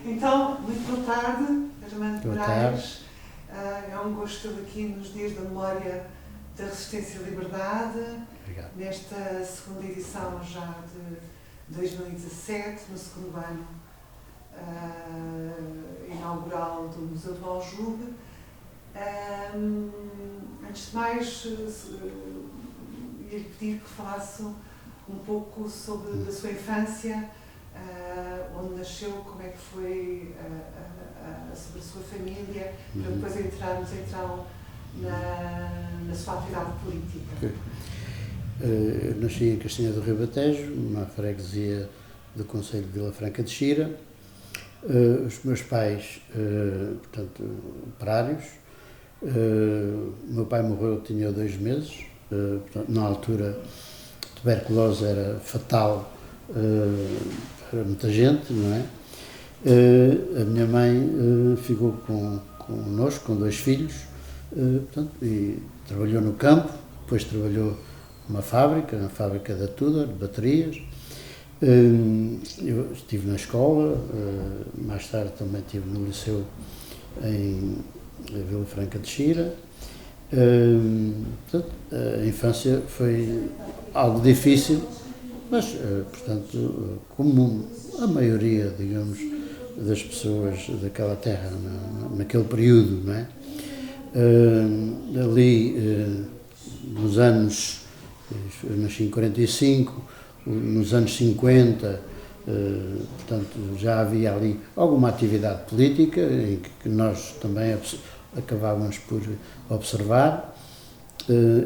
Então, muito boa tarde, Armando Boa Moraes. É um gosto estar aqui nos Dias da Memória da Resistência e Liberdade. Obrigado. Nesta segunda edição já de 2017, no segundo ano inaugural do Museu do Aljube. Antes de mais, ia-lhe pedir que falasse um pouco sobre a sua infância, onde nasceu, como é que foi, sobre a sua família, para depois entrarmos então na sua atividade política. Eu nasci em Castanha do Ribatejo, numa freguesia do concelho de Vila Franca de Xira. Os meus pais, portanto, operários. O meu pai morreu, tinha 2 meses. Portanto, na altura, a tuberculose era fatal para muita gente, não é? A minha mãe ficou connosco, com 2 filhos, portanto, e trabalhou no campo, depois trabalhou numa fábrica, na fábrica da Tudor, de baterias. Eu estive na escola, mais tarde também estive no liceu em Vila Franca de Xira. Portanto, a infância foi algo difícil, mas, portanto, como a maioria, digamos, das pessoas daquela terra, naquele período, não é? Ali, nos anos, eu nasci em 45, nos anos 50, portanto, já havia ali alguma atividade política, em que nós também acabávamos por observar.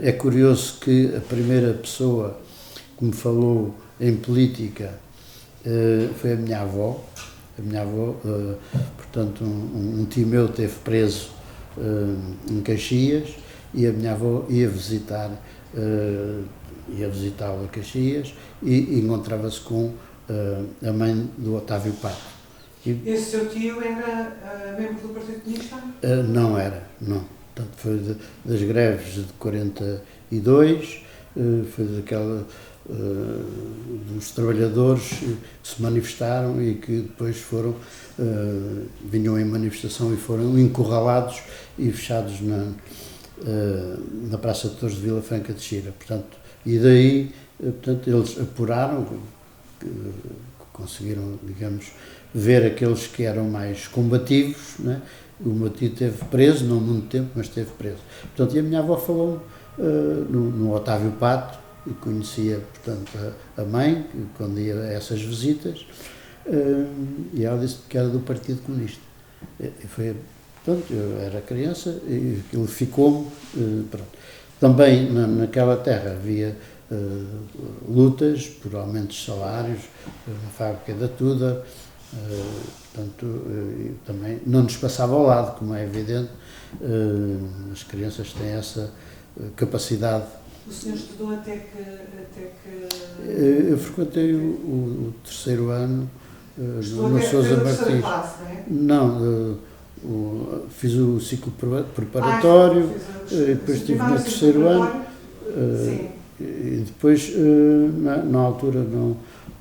É curioso que a primeira pessoa que me falou em política foi a minha avó. A minha avó, portanto, um tio meu esteve preso em Caxias e a minha avó ia visitá-lo a Caxias e encontrava-se com a mãe do Otávio Pato. Esse seu tio era membro do Partido Comunista? Não era, não. Portanto, foi das greves de 42, foi daquela dos trabalhadores que se manifestaram e que depois vinham em manifestação e foram encurralados e fechados na Praça de Torres de Vila Franca de Xira. Portanto, e daí, portanto, eles apuraram, conseguiram, digamos, ver aqueles que eram mais combativos, né? O meu tio esteve preso, não muito tempo, mas esteve preso. Portanto, e a minha avó falou no Otávio Pato, e conhecia, portanto, a mãe, quando ia a essas visitas, e ela disse que era do Partido Comunista. E foi, portanto, eu era criança e aquilo ficou-me, pronto. Também naquela terra havia lutas por aumentos de salários, na fábrica da Tudor, portanto, também não nos passava ao lado, como é evidente. As crianças têm essa capacidade. O senhor estudou até que... Eu frequentei o 3º ano no Sousa Martins. Classe, não é? Não, fiz o ciclo preparatório, depois estive no 3º ano, e depois, na altura,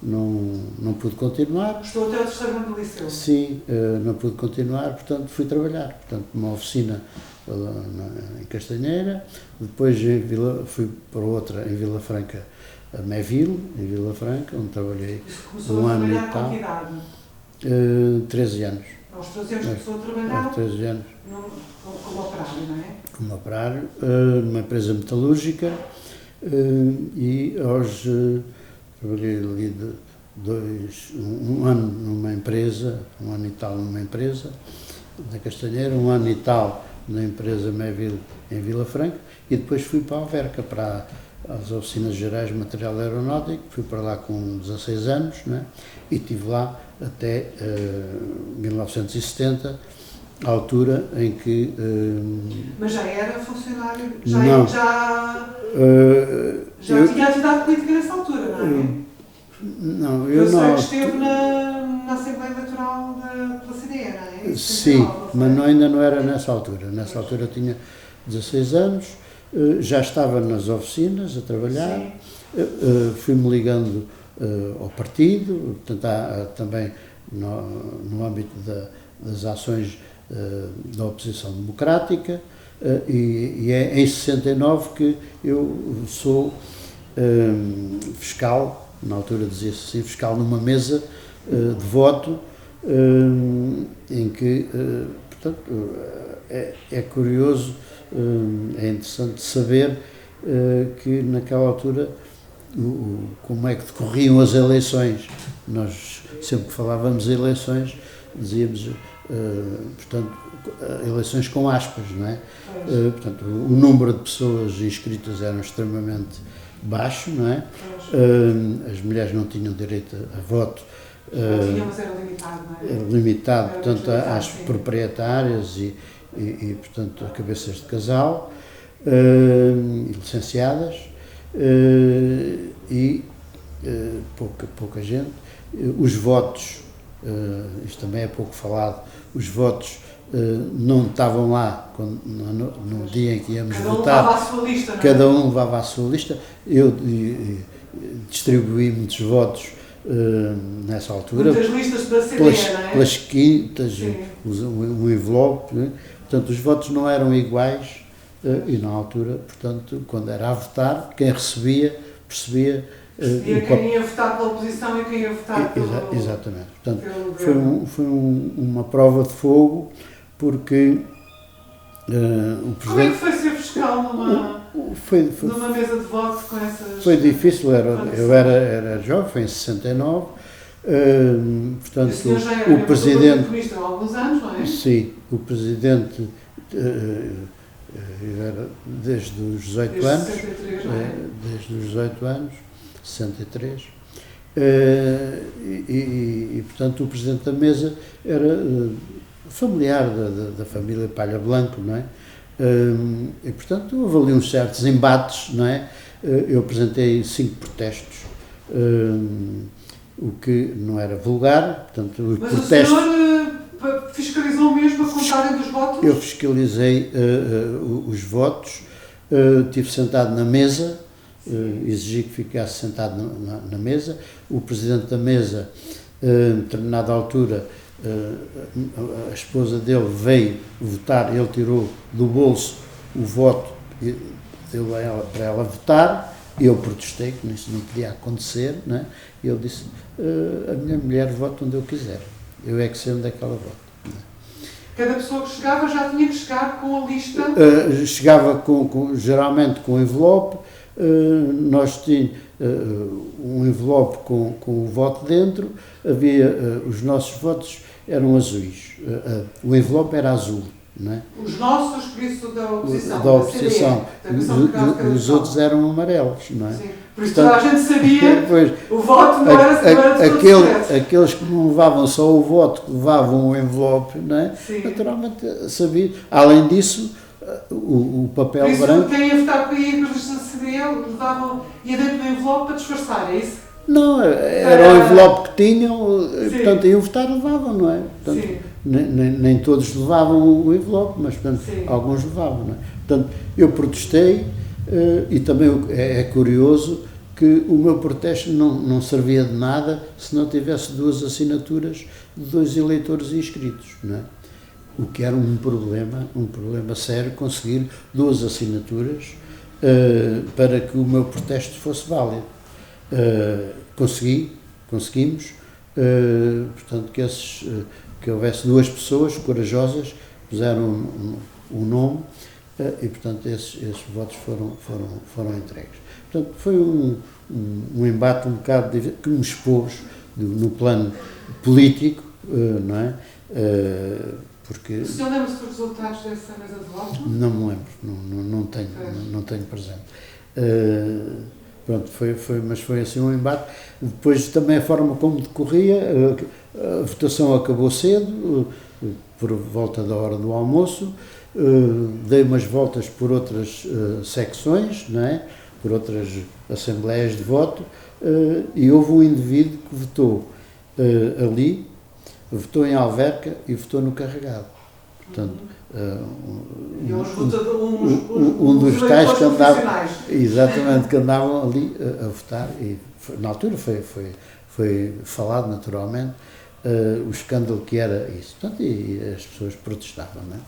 não pude continuar. Estou até o 3º ano do liceu? Sim, não pude continuar, portanto fui trabalhar, portanto numa oficina em Castanheira, depois fui para outra em Vila Franca, a Méville, em Vila Franca, onde trabalhei um ano e tal. Com que idade? 13 anos. Aos 13 anos começou a trabalhar? Aos 13 anos. Como operário, não é? Como operário, numa empresa metalúrgica, e trabalhei ali um ano numa empresa, um ano e tal numa empresa na Castanheira, um ano e tal na empresa Méville em Vila Franca, e depois fui para a Alverca, para as oficinas gerais de material aeronáutico. Fui para lá com 16 anos, né? E estive lá até 1970, à altura em que... Mas já era funcionário? Não. Já tinha atividade política nessa altura, não é? Não, eu sei que esteve na Assembleia Eleitoral pela CDE, não é? Sim, mas ainda não era nessa altura. Nessa altura eu tinha 16 anos, já estava nas oficinas a trabalhar, fui-me ligando ao partido, portanto, também no âmbito das ações da oposição democrática, e é em 69 que eu sou fiscal, na altura dizia-se assim, fiscal numa mesa de voto, em que, portanto, é curioso, é interessante saber que naquela altura como é que decorriam as eleições. Nós sempre que falávamos de eleições dizíamos, portanto, eleições com aspas, não é? Portanto, o número de pessoas inscritas era extremamente baixo, não é? As mulheres não tinham direito a voto. Mas era limitado, não é? Era limitado, portanto, às proprietárias e, portanto, a cabeças de casal, licenciadas, e pouca gente. Os votos, isto também é pouco falado, os votos não estavam lá no dia em que íamos votar. Cada um levava a sua lista, não é? Cada um levava a sua lista. Eu distribuí muitos votos nessa altura. Muitas listas da CDE, não é? Pelas quintas, um envelope, né? Portanto, os votos não eram iguais, e na altura, portanto, quando era a votar, quem recebia, percebia quem ia votar pela oposição e quem ia votar pelo... Exatamente. Portanto, foi uma prova de fogo, porque o Presidente... Como é que foi ser fiscal numa mesa de voto com essas... Foi difícil, eu era jovem, foi em 69, portanto, o senhor já era o Presidente... Primeiro-Ministro há alguns anos, não é? Sim, o Presidente... era desde os 18 anos, 63, não é? desde os 18 anos, 63, portanto o Presidente da Mesa era familiar da família Palha Blanco, não é? E portanto houve ali uns certos embates, não é? Eu apresentei 5 protestos, o que não era vulgar, portanto os Mas protestos... o senhor fiscalizou mesmo a contagem dos votos? Eu fiscalizei os votos, estive sentado na mesa, exigi que ficasse sentado na mesa. O Presidente da Mesa, a determinada altura, a esposa dele veio votar, ele tirou do bolso o voto e deu para ela votar. Eu protestei, que isso não podia acontecer, não é? E ele disse, a minha mulher vota onde eu quiser, eu é que sei onde é que ela vota. Cada pessoa que chegava já tinha que chegar com a lista? Chegava geralmente com envelope, nós tínhamos um envelope com o voto dentro, havia, os nossos votos eram azuis, o envelope era azul. Não é? Os nossos, por isso, da oposição. Da oposição. Os outros eram amarelos, não é? Sim. Por isso toda a gente sabia, pois, o voto não era aqueles que não levavam só o voto, que levavam o envelope, não é? Naturalmente sabia. Além disso, o papel por isso, branco... quem ia votar com a listas da CDE ia dentro do envelope para disfarçar, é isso? Não, era o envelope que tinham, portanto, iam votar, levavam, não é? Portanto, nem todos levavam o envelope, mas portanto, alguns levavam, não é? Portanto, eu protestei, e também é curioso que o meu protesto não servia de nada se não tivesse 2 assinaturas de 2 eleitores inscritos, não é? O que era um problema sério, conseguir 2 assinaturas para que o meu protesto fosse válido. Conseguimos, portanto, que houvesse 2 pessoas corajosas, puseram um nome, e portanto esses votos foram entregues. Portanto, foi um embate um bocado que me expôs no plano político, não é? Porque o senhor lembra-se dos resultados dessa mesa de voto? Não me lembro, não tenho presente. Pronto, mas foi assim um embate. Depois também a forma como decorria, a votação acabou cedo, por volta da hora do almoço, dei umas voltas por outras secções, não é? Por outras assembleias de voto, e houve um indivíduo que votou ali, votou em Alverca e votou no Carregado. Portanto, um dos tais que andavam, exatamente, que andavam ali a votar, e na altura foi falado naturalmente, o escândalo que era isso. Portanto, e as pessoas protestavam, não é?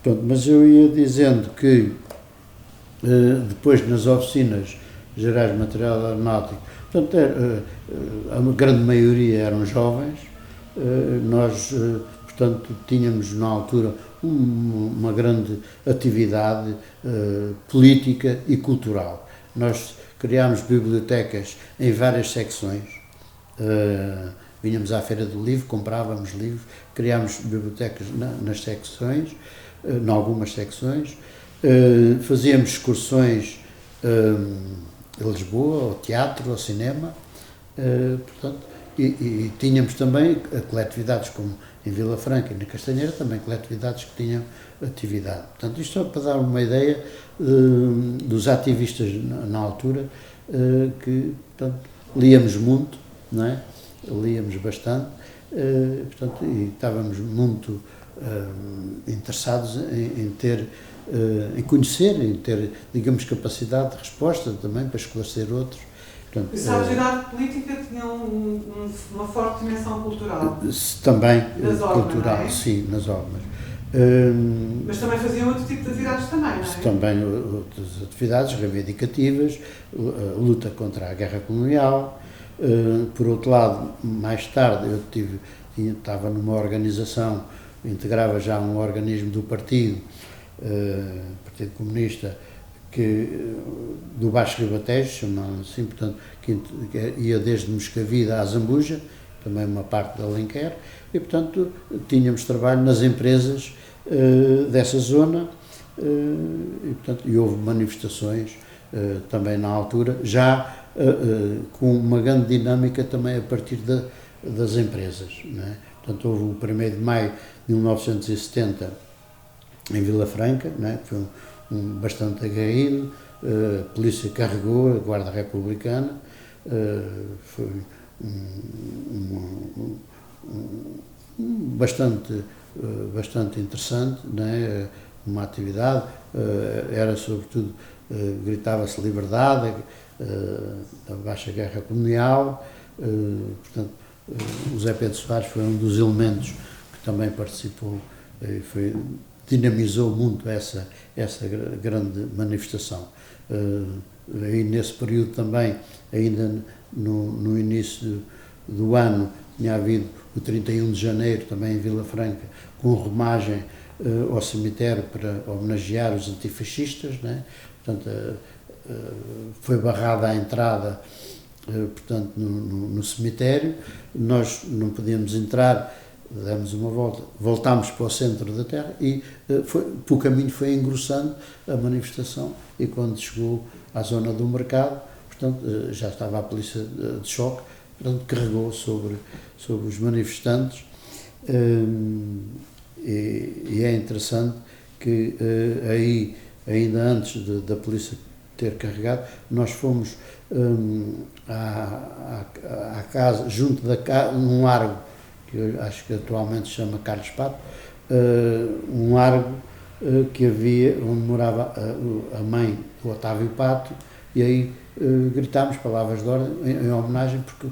Portanto, mas eu ia dizendo que depois nas oficinas gerais de material aeronáutico, portanto, a grande maioria eram jovens, nós, portanto, tínhamos na altura uma grande atividade política e cultural. Nós criámos bibliotecas em várias secções, vinhamos à Feira do Livro, comprávamos livros, criámos bibliotecas nas secções, em algumas secções, fazíamos excursões a Lisboa, ao teatro, ao cinema, portanto, e tínhamos também coletividades como em Vila Franca e na Castanheira, também coletividades que tinham atividade. Portanto, isto é para dar uma ideia dos ativistas na altura, que, portanto, líamos muito, não é? Líamos bastante, portanto, e estávamos muito interessados em conhecer, em ter, digamos, capacidade de resposta também para esclarecer outros. Portanto, e sabes, a arte política tinha uma forte dimensão cultural? Também, nas cultural, ormas, é? Sim, nas ormas. Mas também faziam outro tipo de atividades também, não é? Também outras atividades reivindicativas, luta contra a guerra colonial. Por outro lado, mais tarde estava numa organização, integrava já um organismo do Partido Comunista, do Baixo Ribatejo, chamado assim, portanto, que ia desde Moscavide à Zambuja, também uma parte da Alenquer, e portanto tínhamos trabalho nas empresas dessa zona, e portanto houve manifestações também na altura, já com uma grande dinâmica também a partir das empresas, não é? Portanto, houve o 1º de maio de 1970 em Vila Franca, não é? Foi bastante aguerrido, a polícia carregou, a Guarda Republicana, foi bastante interessante, não é? Uma atividade, era sobretudo, gritava-se liberdade, a baixa guerra colonial, portanto, o Zé Pedro Soares foi um dos elementos que também participou, dinamizou muito essa grande manifestação. Aí nesse período também, ainda no início do ano, tinha havido o 31 de janeiro, também em Vila Franca, com remagem ao cemitério para homenagear os antifascistas, né? Portanto, foi barrada a entrada, portanto, no cemitério, nós não podíamos entrar, demos uma volta, voltámos para o centro da terra e pelo caminho foi engrossando a manifestação, e quando chegou à zona do mercado, portanto, já estava a polícia de choque, portanto, carregou sobre os manifestantes, e é interessante que aí, ainda antes da polícia ter carregado, nós fomos à casa, junto num largo, que eu acho que atualmente se chama Carlos Pato, um largo que havia, onde morava a mãe do Otávio Pato, e aí gritámos palavras de ordem em homenagem, porque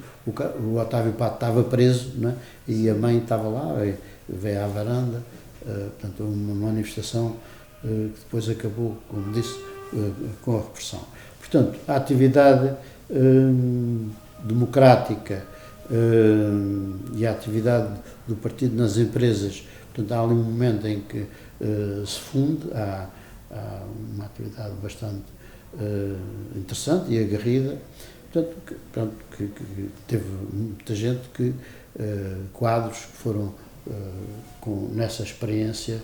o Otávio Pato estava preso, né? E a mãe estava lá, veio à varanda, portanto, uma manifestação que depois acabou, como disse, com a repressão. Portanto, a atividade democrática e a atividade do partido nas empresas, portanto, há ali um momento em que se funde, há uma atividade bastante interessante e aguerrida, portanto, que teve muita gente quadros que foram nessa experiência,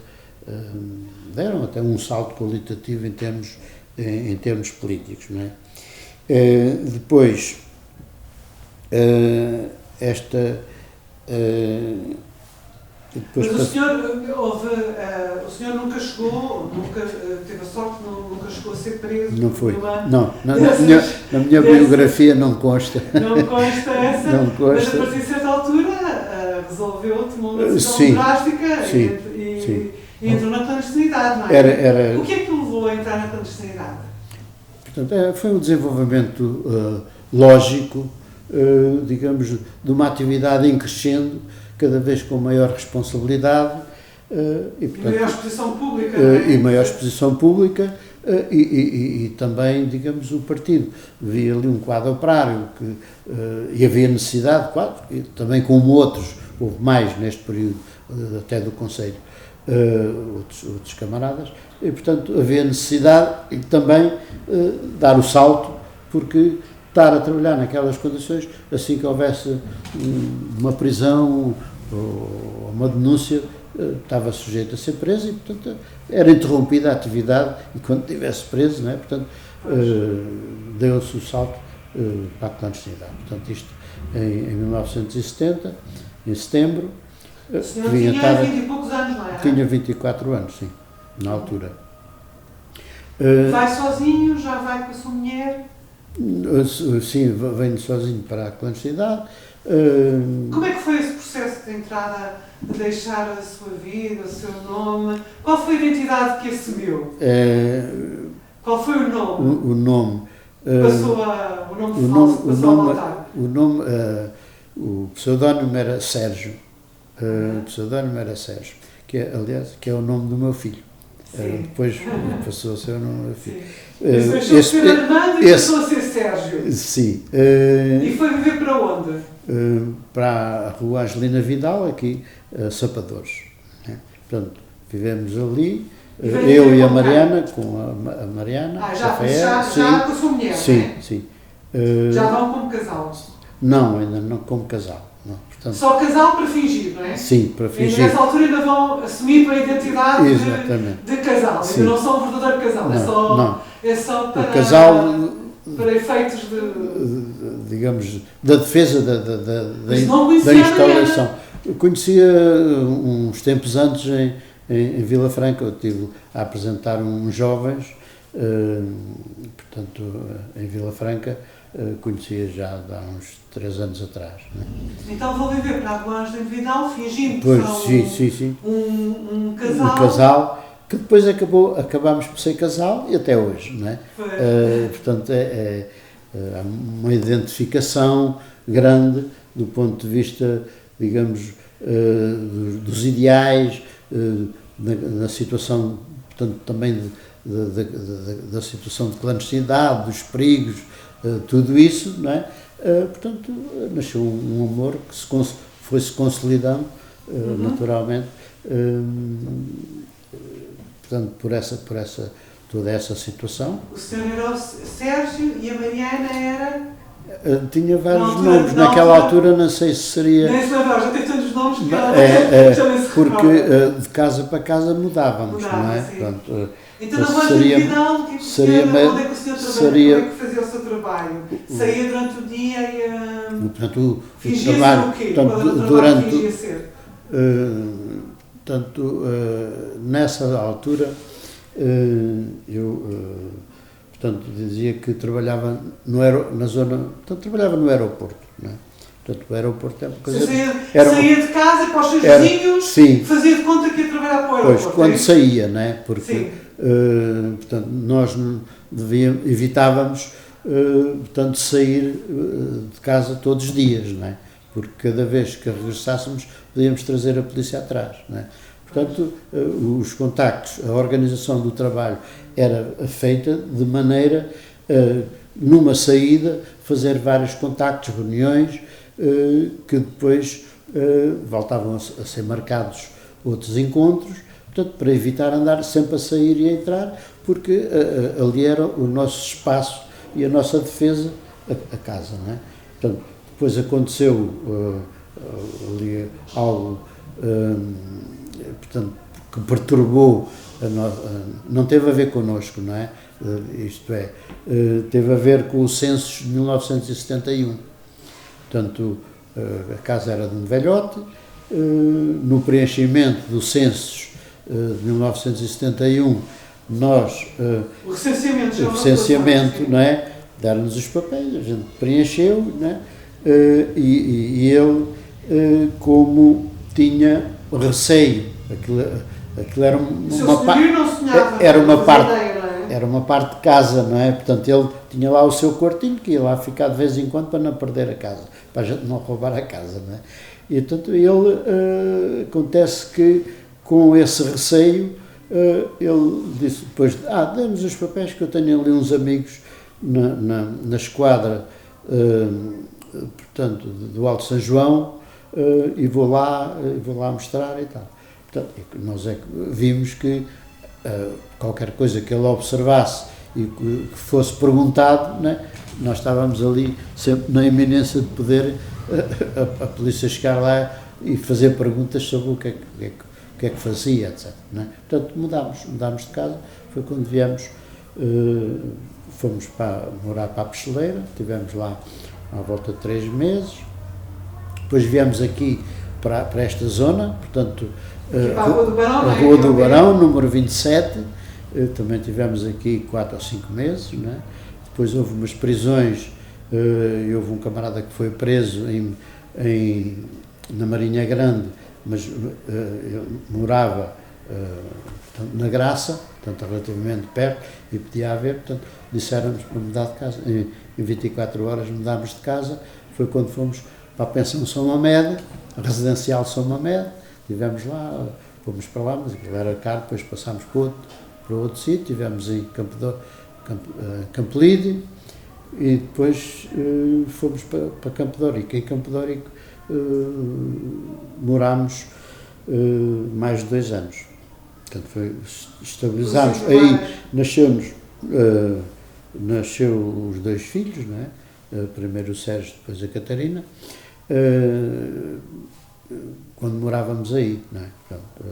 deram até um salto qualitativo em termos políticos, não é? Depois, mas o senhor nunca chegou, nunca teve a sorte, nunca chegou a ser preso? Não foi. Não, na minha biografia não consta. Não consta essa? Não consta. Mas a partir de certa altura resolveu, tomou uma decisão drástica e entrou na clandestinidade, não é? O que é que o levou a entrar na clandestinidade? Portanto, foi um desenvolvimento lógico, digamos, de uma atividade em crescendo cada vez com maior responsabilidade e maior exposição pública. Não é? E maior exposição pública e também, digamos, o partido. Havia ali um quadro operário e havia necessidade, claro, e também como outros, houve mais neste período, até do Conselho, outros camaradas, e portanto havia necessidade e também dar o salto, porque estar a trabalhar naquelas condições, assim que houvesse uma prisão ou uma denúncia, estava sujeito a ser preso e, portanto, era interrompida a atividade e quando estivesse preso, não é? Portanto, deu-se o salto para a clandestinidade. Portanto, isto em 1970, em setembro. O senhor tinha 20 e poucos anos, não era? Tinha 24 anos, sim, na altura. Vai sozinho, já vai com a sua mulher? Sim, venho sozinho para a clandestinidade. Como é que foi esse processo de entrada, de deixar a sua vida, o seu nome? Qual foi a identidade que assumiu? Qual foi o nome? O nome. O nome falso passou a voltar? O pseudónimo era Sérgio. Que aliás, que é o nome do meu filho. Depois passou a ser o nome do meu filho. Deixou de ser Armando e passou a ser Sérgio. Sim. E foi viver para onde? Para a Rua Angelina Vidal, aqui, Sapadores. Né? Portanto, vivemos ali, eu e a Mariana, com a Mariana. Já com a sua mulher, sim, né? sim. Já vão como casal? Não, ainda não como casal. Não, portanto, só casal para fingir, não é? Sim, para fingir. E nessa altura ainda vão assumir a identidade de casal. Sim. Ainda não são um verdadeiro casal. Não, é só para... O casal... Para efeitos de... digamos, da defesa da instalação. Eu conhecia uns tempos antes em Vila Franca, eu estive a apresentar uns jovens, portanto, em Vila Franca, conhecia já há uns 3 anos atrás. Né? Então vou viver para a Rua Angelina Vidal, fingindo que são um casal. Um casal que depois acabámos por ser casal e até hoje, não é? Portanto, há uma identificação grande do ponto de vista, digamos, dos ideais, na situação, portanto, também da situação de clandestinidade, dos perigos, tudo isso, não é? Portanto, nasceu um amor que foi-se consolidando, naturalmente, portanto, por toda essa situação. O senhor era o Sérgio e a Mariana era? Tinha vários nomes, naquela altura não sei se seria... Nem se lembrava, já teve tantos nomes que porque de casa para casa mudávamos, não é? Portanto, então não vais onde é que o senhor trabalhava? Como é que fazia o seu trabalho? Saía durante o dia e... Portanto, fingia ser o quê? Durante fingia ser? Portanto, nessa altura, eu, portanto, dizia que trabalhava na zona, portanto, trabalhava no aeroporto, não é? Portanto, o aeroporto é uma coisa... Saía de casa para os seus vizinhos, sim, fazia de conta que ia trabalhar para o aeroporto. Pois, quando saía, não é? Porque, portanto, nós evitávamos, portanto, sair de casa todos os dias, não é? Porque cada vez que regressássemos podíamos trazer a polícia atrás, não é? Portanto, os contactos, a organização do trabalho era feita de maneira, numa saída, fazer vários contactos, reuniões, que depois voltavam a ser marcados outros encontros, portanto, para evitar andar sempre a sair e a entrar, porque ali era o nosso espaço e a nossa defesa, a casa, não é? Portanto, depois aconteceu ali algo, portanto, que perturbou, não teve a ver connosco, não é? Isto é, teve a ver com o censo de 1971. Portanto, a casa era de um velhote, no preenchimento do censo de 1971, nós... O recenseamento, não é? Deram-nos os papéis, a gente preencheu, não é? E ele, como tinha receio, aquilo era era uma parte de casa, não é? Portanto, ele tinha lá o seu quartinho, que ia lá ficar de vez em quando para não perder a casa, para a gente não roubar a casa, não é? E, portanto, ele, acontece que, com esse receio, ele disse depois, dê-nos os papéis que eu tenho ali uns amigos na esquadra, portanto, do Alto São João, e vou lá mostrar e tal. Portanto, nós é que vimos que qualquer coisa que ele observasse e que fosse perguntado, né, nós estávamos ali sempre na iminência de poder a polícia chegar lá e fazer perguntas sobre o que é que fazia, etc. Né? Portanto, mudámos de casa, foi quando viemos, fomos morar para a Pesteleira, estivemos lá à volta de 3 meses, depois viemos aqui para esta zona, portanto, a Rua do Barão, número 27, também tivemos aqui 4 ou 5 meses, né? Depois houve umas prisões, e houve um camarada que foi preso na Marinha Grande, mas morava na Graça, portanto, relativamente perto, e podia haver, portanto, disseram-nos para mudar de casa, em 24 horas mudámos de casa, foi quando fomos para a pensão São Mamed, a residencial São Mamed, estivemos lá, fomos para lá, mas aquilo era caro, depois passámos para outro sítio, estivemos em Campo Lídio, e depois fomos para Campo de Ourique. Em Campo de Ourique morámos mais de 2 anos. Portanto, estabilizámos. Aí nasceu os 2 filhos, não é? Primeiro o Sérgio, depois a Catarina, quando morávamos aí, não é? Portanto,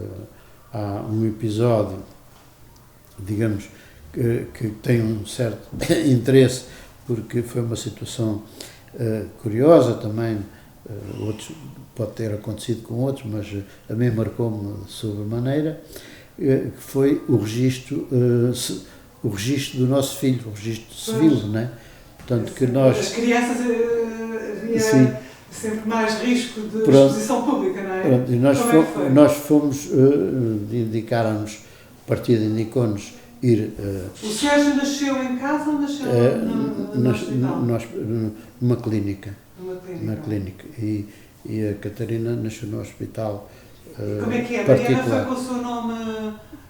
há um episódio, digamos, que tem um certo interesse, porque foi uma situação curiosa também, outros, pode ter acontecido com outros, mas a mim marcou-me de sobremaneira, que foi o registro do nosso filho, o registro civil, não é? Portanto, que nós... As crianças havia sempre mais risco de exposição pública, não é? Pronto, e nós fomos, indicaram-nos, o partido indicou-nos ir... O Sérgio nasceu em casa ou nasceu no hospital? Numa clínica. Numa clínica. E a Catarina nasceu no hospital particular. Como é que é? A Mariana foi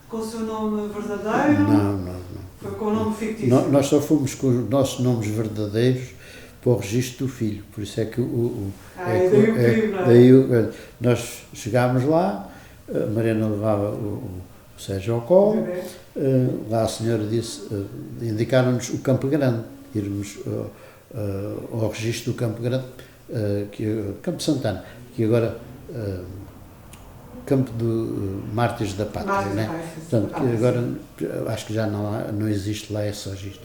com o seu nome verdadeiro? Não. Foi com o nome fictício? Nós só fomos com os nossos nomes verdadeiros para o registro do filho, por isso é que nós chegámos lá, a Mariana levava o Sérgio ao colo, lá a senhora disse, indicaram-nos o Campo Grande, irmos ao registro do Campo Grande, Campo Santana, que agora Campo do Mártires da Pátria, né? Portanto, que agora acho que já não existe lá esse registro.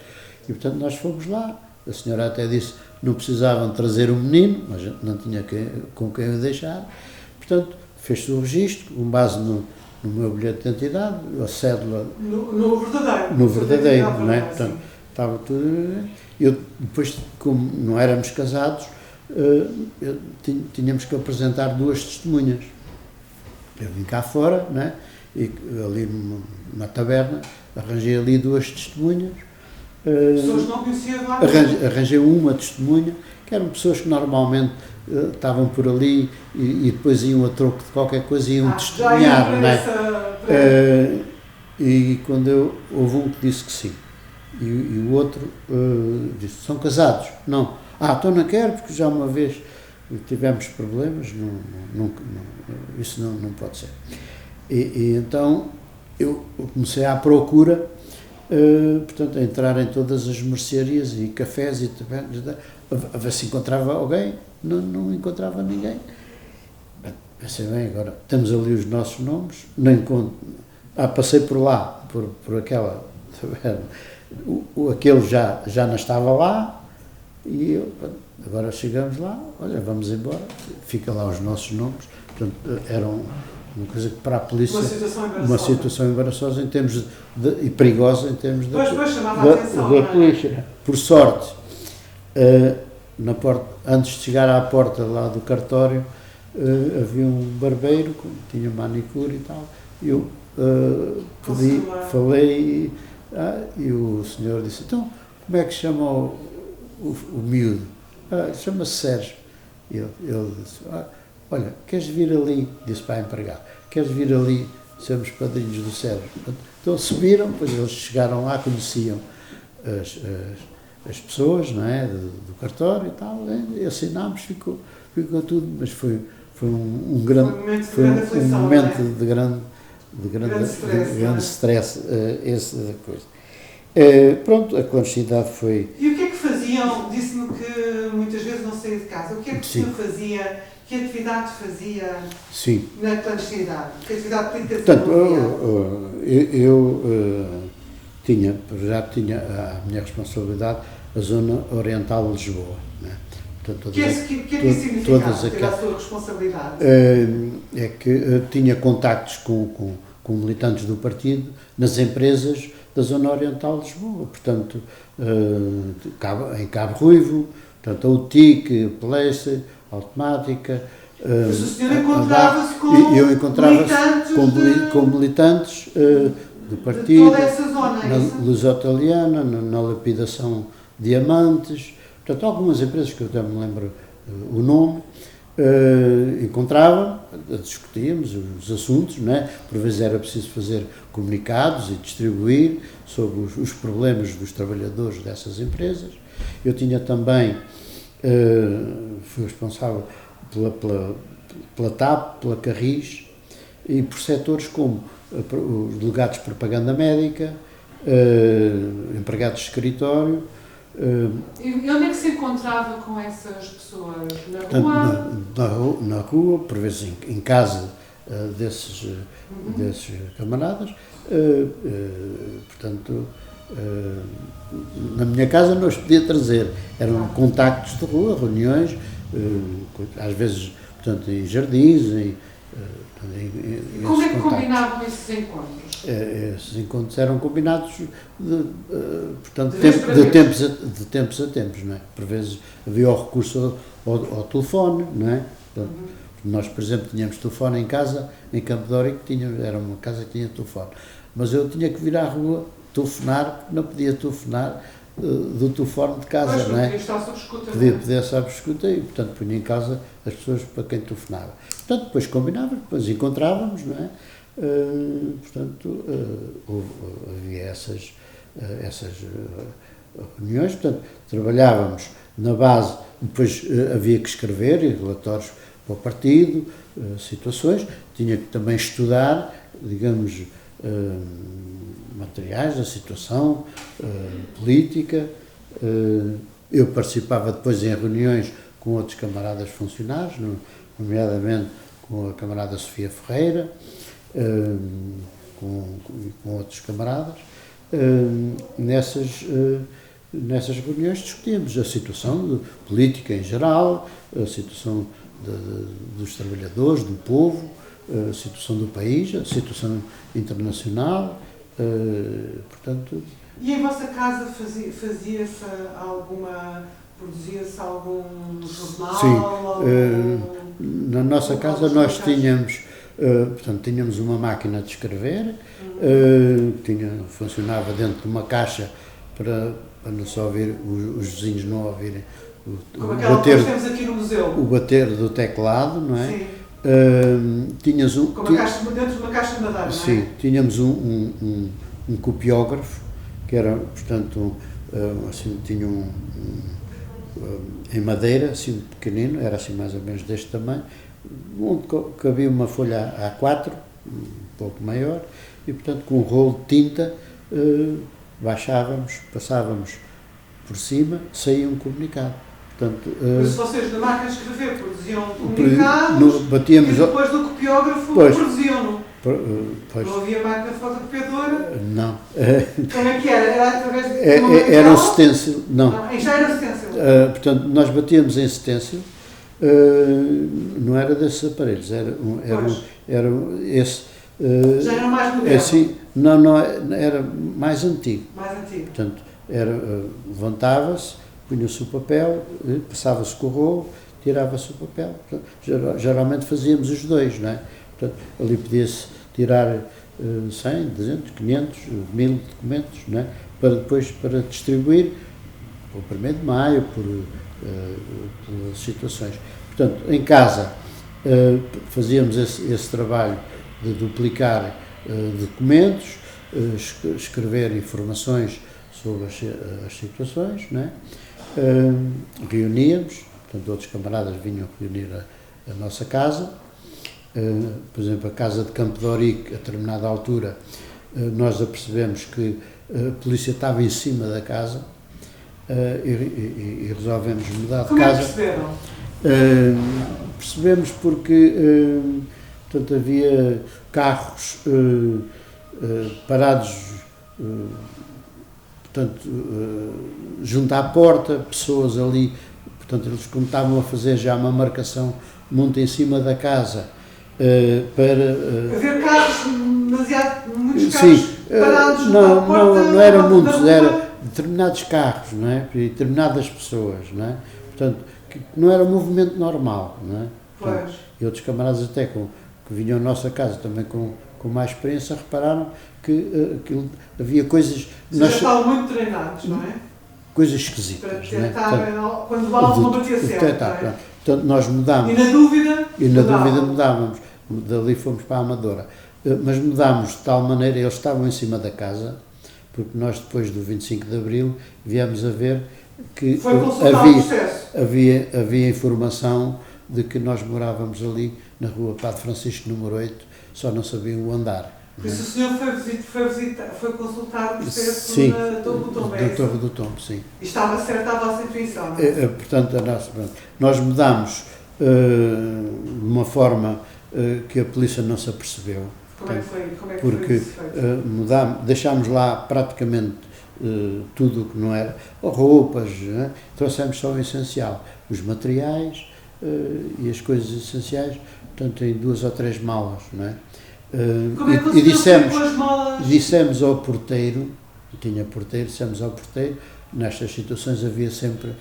E portanto nós fomos lá, a senhora até disse que não precisavam trazer um menino, mas não tinha com quem o deixar, portanto fez-se o registro, com base no meu bilhete de identidade, a cédula... No verdadeiro, não é? Portanto, estava tudo... Eu, depois, como não éramos casados, tínhamos que apresentar 2 testemunhas. Eu vim cá fora, né? E ali numa taberna, arranjei ali 2 testemunhas. Pessoas não conheciam lá? Arranjei uma testemunha, que eram pessoas que normalmente estavam por ali e depois iam a troco de qualquer coisa e iam testemunhar, não é? E quando houve um que disse que sim, e o outro disse, são casados? Não. Então não quero, porque já uma vez tivemos problemas, isso não pode ser. E então eu comecei à procura, portanto, a entrar em todas as mercearias e cafés e tabernas, a ver se encontrava alguém, não encontrava ninguém. Pensei, bem, agora temos ali os nossos nomes, não encontro. Passei por lá, por aquela taberna, aquele já não estava lá, e eu, agora chegamos lá, olha, vamos embora, fica lá os nossos nomes, portanto, era uma coisa que para a polícia, uma situação embaraçosa em termos e perigosa em termos da polícia. Por sorte, na porta, antes de chegar à porta lá do cartório, havia um barbeiro, tinha manicure e tal, eu falei, e o senhor disse, então, como é que chama o miúdo? Chama-se Sérgio. Ele disse, olha, queres vir ali, disse para a empregada, queres vir ali, somos padrinhos do Sérgio. Então subiram, depois eles chegaram lá, conheciam as pessoas, não é, do cartório e tal, e assinámos, ficou tudo, mas foi um grande, foi um momento de grande stress, essa coisa. Pronto, a clandestinidade foi... E o que é que faziam? Disse-me que muitas vezes não saía de casa. O que é que o senhor fazia? Que atividade fazia Sim. na clandestinidade? Que atividade política se Portanto, envolvia? já tinha a minha responsabilidade a zona oriental de Lisboa. Né? Portanto, O que é que significava ter a sua responsabilidade? É que tinha contactos com militantes do partido nas empresas da zona oriental de Lisboa, portanto, em Cabo Ruivo, portanto, a UTIC, a Pelece, a Automática. Mas o senhor encontrava-se com militantes do partido, de toda essa zona, na Lusitaliana, na lapidação de diamantes, portanto, algumas empresas que eu até me lembro o nome. Encontrava, discutíamos os assuntos, não é? Por vezes era preciso fazer comunicados e distribuir sobre os problemas dos trabalhadores dessas empresas. Eu tinha também, fui responsável pela TAP, pela Carris e por setores como os delegados de propaganda médica, empregados de escritório. E onde é que se encontrava com essas pessoas? Na rua? Na rua, por vezes em casa desses camaradas. Portanto, na minha casa não os podia trazer. Eram contactos de rua, reuniões, às vezes, portanto, em jardins. Como é que combinavam esses encontros? Esses encontros eram combinados portanto, de tempos a tempos, não é? Por vezes havia o recurso ao telefone, não é? Portanto, nós, por exemplo, tínhamos telefone em casa, em Campo de Ouro, era uma casa que tinha telefone. Mas eu tinha que vir à rua telefonar, porque não podia telefonar do telefone de casa, pois, não é? Podia estar sob escuta. Podia estar sob escuta e, portanto, punha em casa as pessoas para quem telefonava. Portanto, depois combinávamos, depois encontrávamos, não é? Portanto, havia essas reuniões, portanto, trabalhávamos na base, depois havia que escrever relatórios para o partido, situações, tinha que também estudar, digamos, materiais da situação política. Eu participava depois em reuniões com outros camaradas funcionários, nomeadamente com a camarada Sofia Ferreira, com outros camaradas. Nessas reuniões discutíamos a situação política em geral, a situação dos trabalhadores, do povo, a situação do país, a situação internacional, portanto... E em vossa casa fazia-se produzia-se algum jornal? Sim, na nossa casa nós tínhamos... portanto, tínhamos uma máquina de escrever, funcionava dentro de uma caixa para não só ouvir, os vizinhos não ouvirem como aquela que nós temos aqui no museu. O bater do teclado, não é? Sim. Tinhas dentro de uma caixa de madeira, sim, não é? Tínhamos um copiógrafo, que era, portanto, assim, tinha em madeira, assim pequenino, era assim mais ou menos deste tamanho, onde cabia uma folha A4, um pouco maior, e portanto com um rolo de tinta baixávamos, passávamos por cima, saía um comunicado. Portanto, mas se vocês na máquina de escrever produziam comunicados batíamos, e depois do copiógrafo produziam-no. Não havia máquina fotocopiadora? Não. Como é que era? Era através de era um stencil, não. Já era stencil? Portanto, nós batíamos em stencil, não era desses aparelhos, era esse. Já era mais moderno? Assim, não, era mais antigo. Mais antigo. Portanto, levantava-se, punha-se o papel, passava-se com o rolo, tirava-se o papel. Portanto, geralmente fazíamos os dois, não é? Portanto, ali podia-se tirar 100, 200, 500, 1000 documentos, não é? Para distribuir por 1º de maio, pelas situações. Portanto, em casa fazíamos esse trabalho de duplicar documentos, escrever informações sobre as situações, não é? Reuníamos, portanto, outros camaradas vinham reunir a nossa casa. Por exemplo, a casa de Campo de Ourique, a determinada altura, nós apercebemos que a polícia estava em cima da casa e resolvemos mudar de Como casa. Como é que perceberam? Percebemos porque portanto, havia carros parados portanto, junto à porta, pessoas ali, portanto, eles como estavam a fazer já uma marcação muito em cima da casa para... Haver carros, muitos carros parados não, porta, não eram muitos, eram determinados carros, não é? E determinadas pessoas, não é? Portanto, que não era um movimento normal, não é? Portanto, e outros camaradas até que vinham à nossa casa também com mais experiência repararam que havia coisas... Já estavam muito treinados, não é? Coisas esquisitas. Para detectar, não é? Quando algo não batia certo, não é? Portanto, nós mudámos. E na dúvida mudávamos. Dali fomos para a Amadora. Mas mudámos de tal maneira, eles estavam em cima da casa, porque nós depois do 25 de Abril viemos a ver que havia informação de que nós morávamos ali na rua Padre Francisco número 8, só não sabiam o andar. Por isso o senhor foi consultar o processo na Torre do Tombo, da Torre do Tombo, sim. E estava certa a vossa intuição, não é? Portanto, nós mudámos de uma forma que a polícia não se apercebeu. Como é que foi porque isso feito? Deixámos lá praticamente tudo o que não era, roupas, trouxemos só o essencial, os materiais e as coisas essenciais, portanto, em 2 ou 3 malas, não é? Como é que e dissemos ao porteiro, dissemos ao porteiro, nestas situações havia sempre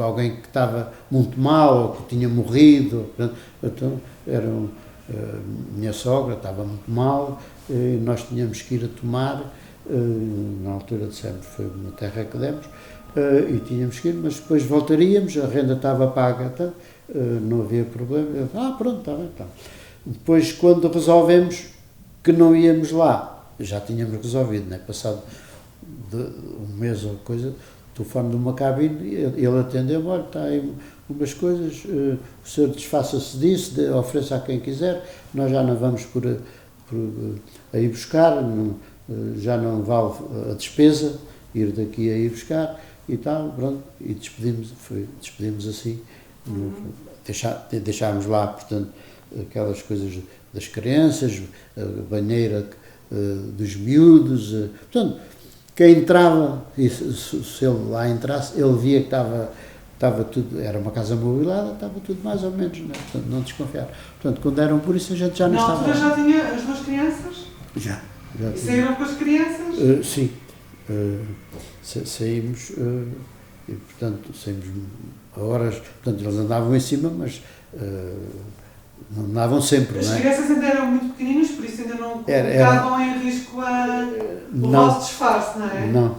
alguém que estava muito mal ou que tinha morrido, então minha sogra estava muito mal, nós tínhamos que ir a tomar, na altura dissemos, foi uma terra que demos, e tínhamos que ir, mas depois voltaríamos, a renda estava paga, então, não havia problema, pronto, está bem, então. Depois, quando resolvemos que não íamos lá, já tínhamos resolvido, né? Passado um mês ou coisa, telefone de uma cabine, ele atendeu-me, olha, está aí umas coisas, o senhor desfaça-se disso, ofereça a quem quiser, nós já não vamos a ir buscar, já não vale a despesa, ir daqui a ir buscar e tal, pronto, e despedimos assim, deixámos lá, portanto, aquelas coisas das crianças, a banheira dos miúdos, portanto, quem entrava, se ele lá entrasse, ele via que estava tudo, era uma casa mobilada, estava tudo mais ou menos, né? Portanto, não desconfiar. Portanto, quando eram por isso, a gente já não estava... Na altura já tinha as 2 crianças? Já e saíram com as crianças? Sim, saímos, e portanto, saímos a horas, portanto, eles andavam em cima, mas... não andavam sempre, as não é? As crianças ainda eram muito pequeninas, por isso ainda não colocavam em risco o vosso disfarce, não é? Não.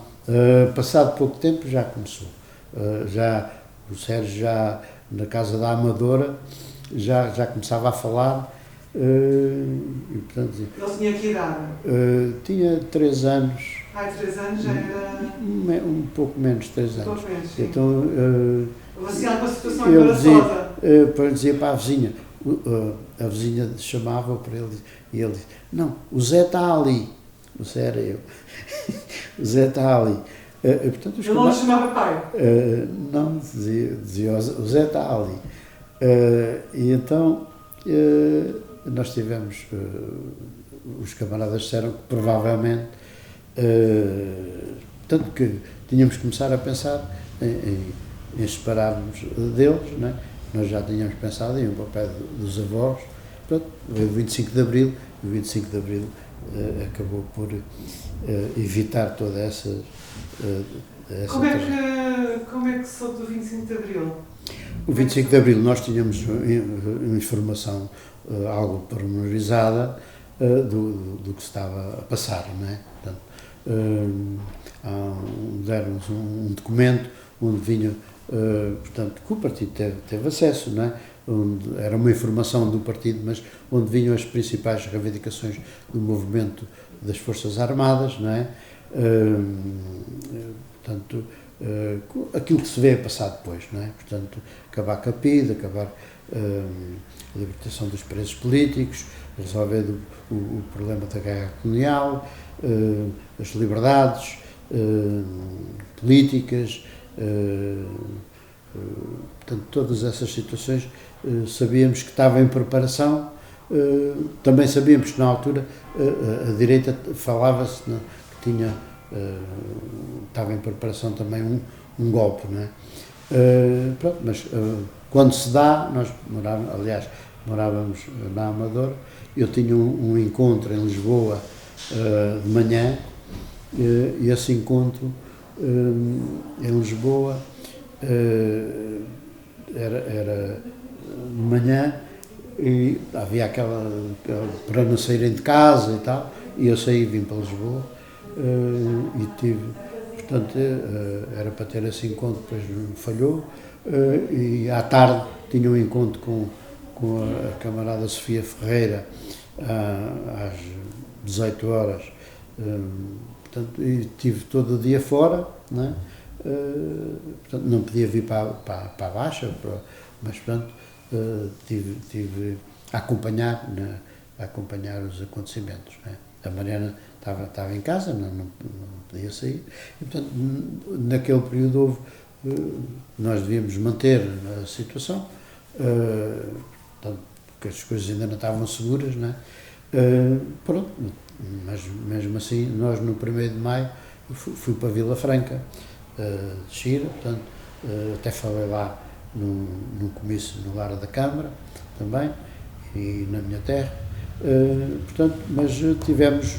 Passado pouco tempo já começou. O Sérgio já, na casa da Amadora, já começava a falar. E, portanto, ele tinha que idade? Tinha 3 anos. 3 anos já era... Um pouco menos de 3 anos. Um pouco menos, sim. Então, houve assim alguma situação embaraçosa? Ele dizia para a vizinha, a vizinha chamava para ele e ele dizia, não, o Zé está ali. O Zé era eu. O Zé está ali. Portanto, ele não lhe chamava pai? Não, dizia o Zé está ali. E então nós tivemos, os camaradas disseram que provavelmente, tanto que tínhamos que começar a pensar em separar-nos deles, não é? Nós já tínhamos pensado em um papel dos avós. Pronto, veio o 25 de Abril, e o 25 de Abril acabou por evitar toda essa como é que soube do 25 de Abril? O 25 de Abril nós tínhamos informação algo pormenorizada do que se estava a passar, não é? Portanto, deram-nos um documento onde vinha, portanto, que o partido teve acesso, não é? onde era uma informação do partido, mas onde vinham as principais reivindicações do movimento das Forças Armadas, não é? Portanto, aquilo que se vê a passar depois, não é? Portanto, acabar com a PIDE, acabar a libertação dos presos políticos, resolver o problema da guerra colonial, as liberdades políticas, portanto, todas essas situações sabíamos que estava em preparação. Também sabíamos que na altura a direita falava-se que tinha, estava em preparação também um golpe, não é? Pronto, mas quando se dá, nós morávamos na Amadora, eu tinha um encontro em Lisboa de manhã, e esse encontro em Lisboa era de manhã, e havia aquela para não saírem de casa e tal, e eu saí e vim para Lisboa, e tive, portanto, era para ter esse encontro, depois me falhou, e à tarde tinha um encontro com a camarada Sofia Ferreira às 18 horas, portanto, e tive todo o dia fora, não é? Portanto, não podia vir para a Baixa, mas portanto, tive a acompanhar os acontecimentos, não é? A Mariana estava em casa, não podia sair, e portanto, naquele período houve, nós devíamos manter a situação, portanto, porque as coisas ainda não estavam seguras, não é? Pronto, mas mesmo assim, nós no 1º de Maio fui para Vila Franca, de Xira, portanto, até falei lá num comício no Lar da Câmara também, e na minha terra, portanto, mas tivemos,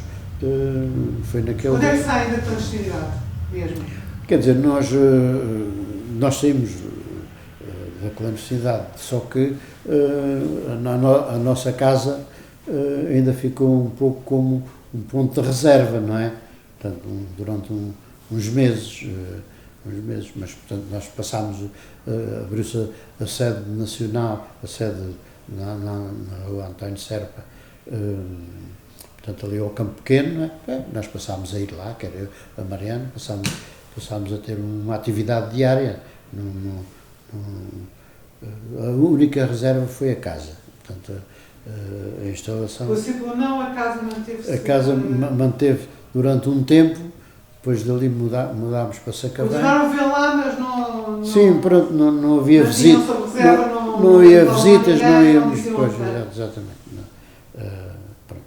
foi naquele... Quando é que sai da clandestinidade mesmo? Quer dizer, nós saímos da clandestinidade, só que a nossa casa ainda ficou um pouco como um ponto de reserva, não é? Portanto, durante uns meses, mas portanto nós passámos, abriu-se a sede nacional, a sede na rua António Serpa, portanto ali ao Campo Pequeno, não é? Nós passámos a ir lá, que era eu, a Mariana, passámos a ter uma atividade diária, a única reserva foi a casa, portanto a instalação... Possível ou não, a casa manteve-se... A casa manteve durante um tempo, depois dali mudámos para Sacavém. Continuaram a ver lá, mas não... Sim, pronto, não havia visitas, não havia visitas, não íamos... Pois, exatamente. Pronto.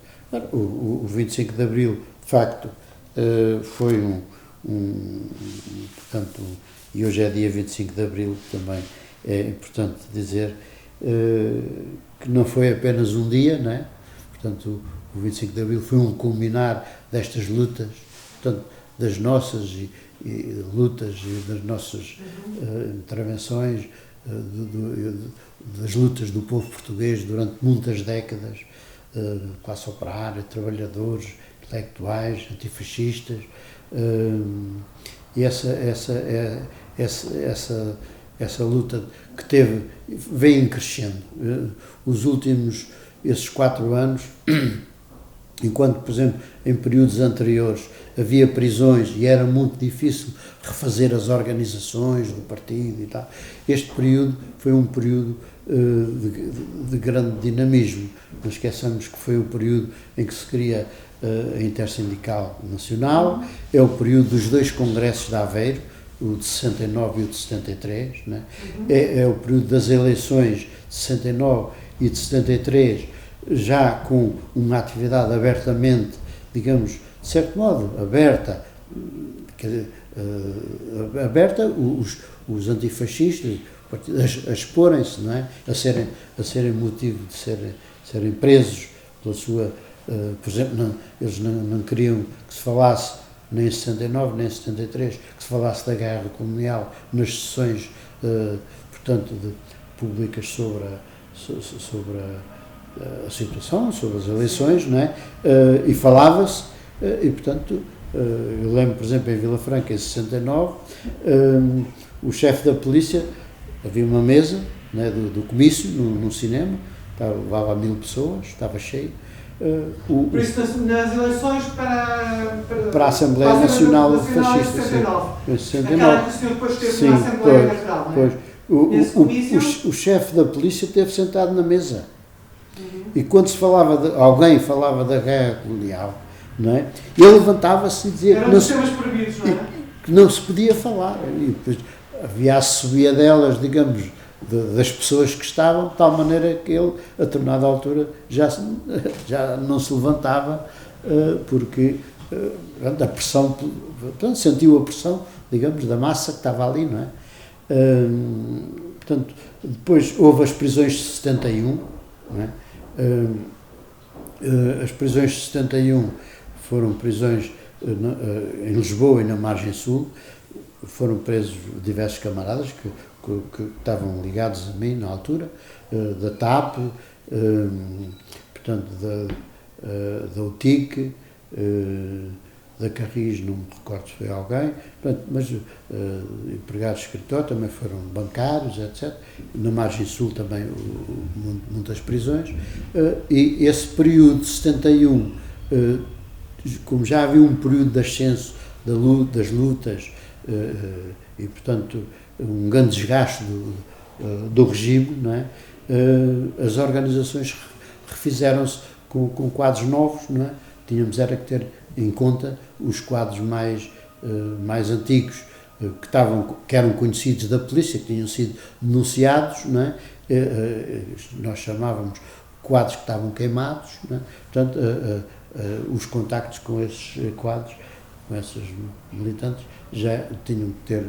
O 25 de Abril, de facto, foi portanto, e hoje é dia 25 de Abril, também é importante dizer que não foi apenas um dia, não é? Portanto, o 25 de Abril foi um culminar destas lutas, portanto, das nossas lutas e das nossas intervenções, das lutas do povo português durante muitas décadas, classe operária, trabalhadores, intelectuais, antifascistas, e essa luta que vem crescendo. Esses 4 anos, enquanto, por exemplo, em períodos anteriores havia prisões e era muito difícil refazer as organizações do partido e tal, este período foi um período de grande dinamismo. Não esqueçamos que foi o período em que se cria a Intersindical Nacional, é o período dos 2 congressos de Aveiro, o de 69 e o de 73, né? É o período das eleições de 69 e de 73, já com uma atividade abertamente, digamos, de certo modo, aberta, os antifascistas a exporem-se, não é? A serem motivo de serem presos pela sua... por exemplo, eles não queriam que se falasse nem em 69, nem em 73, que se falasse da guerra colonial nas sessões, portanto, públicas sobre a situação, sobre as eleições, não é? E falava-se, e portanto, eu lembro, por exemplo, em Vila Franca, em 69, o chefe da polícia, havia uma mesa né, do comício, no cinema, levava 1000 pessoas, estava cheio. Por isso, nas eleições para a Assembleia Nacional Fascista, em 69. Aquela que o senhor depois teve na Assembleia Nacional, não é? O chefe da polícia esteve sentado na mesa. E quando alguém falava da guerra colonial, não é? Ele levantava-se e dizia que não se podia falar. E depois havia a subida delas, digamos, das pessoas que estavam, de tal maneira que ele, a determinada altura, já não se levantava, porque a pressão, portanto, sentiu a pressão, digamos, da massa que estava ali, não é? Portanto, depois houve as prisões de 71, não é? As prisões de 71 foram prisões em Lisboa e na Margem Sul. Foram presos diversos camaradas que estavam ligados a mim na altura, da TAP, portanto, da UTIC, da Carris, não me recordo se foi alguém, portanto, mas empregados de escritório também foram bancários, etc. Na Margem Sul também muitas prisões. E esse período de 71, como já havia um período de ascenso das lutas, e, portanto, um grande desgaste do regime, não é? As organizações refizeram-se com quadros novos, não é? Tínhamos era que ter em conta os quadros mais antigos, que eram conhecidos da polícia, que tinham sido denunciados, não é? Nós chamávamos quadros que estavam queimados, não é? Portanto, os contactos com esses quadros, com esses militantes, já tinham que ter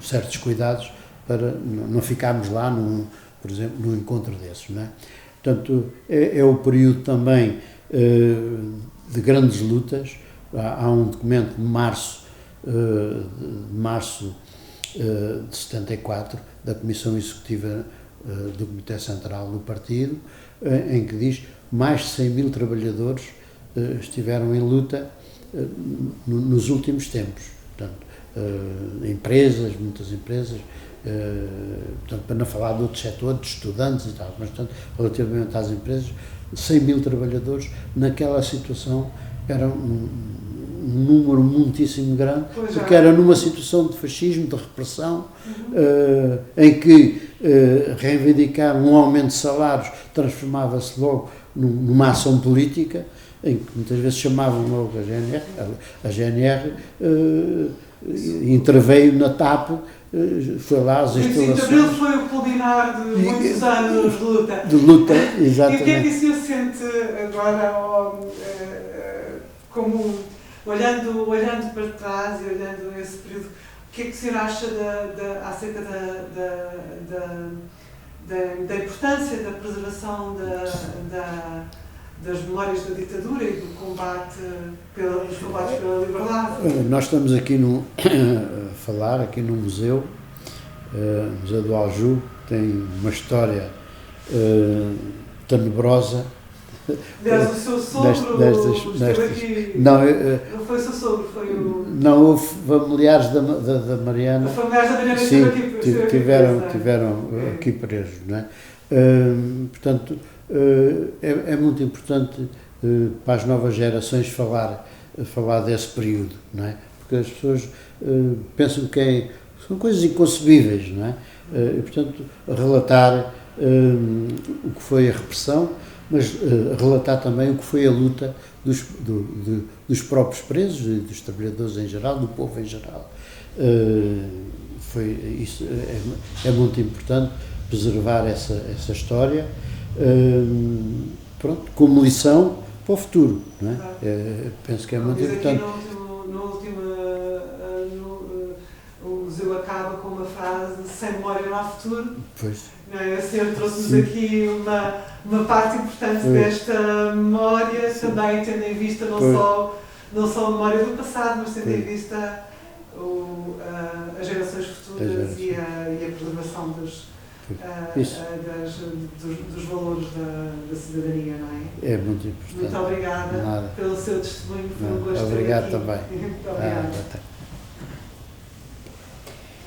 certos cuidados para não ficarmos lá, por exemplo, num encontro desses, não é? Portanto, é o período também de grandes lutas. Há um documento de março de 74, da Comissão Executiva do Comitê Central do Partido, em que diz que mais de 100 mil trabalhadores estiveram em luta nos últimos tempos. Portanto, muitas empresas, portanto, para não falar de outros setores, de estudantes e tal, mas, portanto, relativamente às empresas, 100 mil trabalhadores naquela situação era um número muitíssimo grande, porque era numa situação de fascismo, de repressão, em que reivindicar um aumento de salários transformava-se logo numa ação política, em que muitas vezes chamavam logo a GNR interveio na TAP, foi lá às instalações. 25 de Abril foi o culminar de muitos anos de luta. De luta, exatamente. E o que é que o senhor sente agora, como olhando para trás e olhando esse período, o que é que o senhor acha acerca da importância da preservação das memórias da ditadura e do combate dos combates pela liberdade? Nós estamos aqui a falar aqui no museu, Museu do Aljube, que tem uma história tenebrosa. Aliás, o seu sogro esteve aqui. Não foi o seu sogro, foi o... Não, houve familiares da Mariana. Os familiares da Mariana sim, tiveram aqui presos, não é? Portanto, é muito importante para as novas gerações falar desse período, não é? Porque as pessoas pensam que são coisas inconcebíveis, não é? E, portanto, relatar o que foi a repressão, mas relatar também o que foi a luta dos próprios presos e dos trabalhadores em geral, do povo em geral. Isso é muito importante, preservar essa história, pronto, como lição para o futuro, não é? Penso que é muito importante. O museu acaba com uma frase: sem memória não há futuro. Pois. O senhor trouxe-nos aqui uma parte importante desta memória, também tendo em vista não só a memória do passado, mas tendo em vista as gerações futuras e a preservação dos valores da cidadania, não é? É muito importante. Muito obrigada pelo seu testemunho, foi um gosto. Obrigado também. Muito obrigada.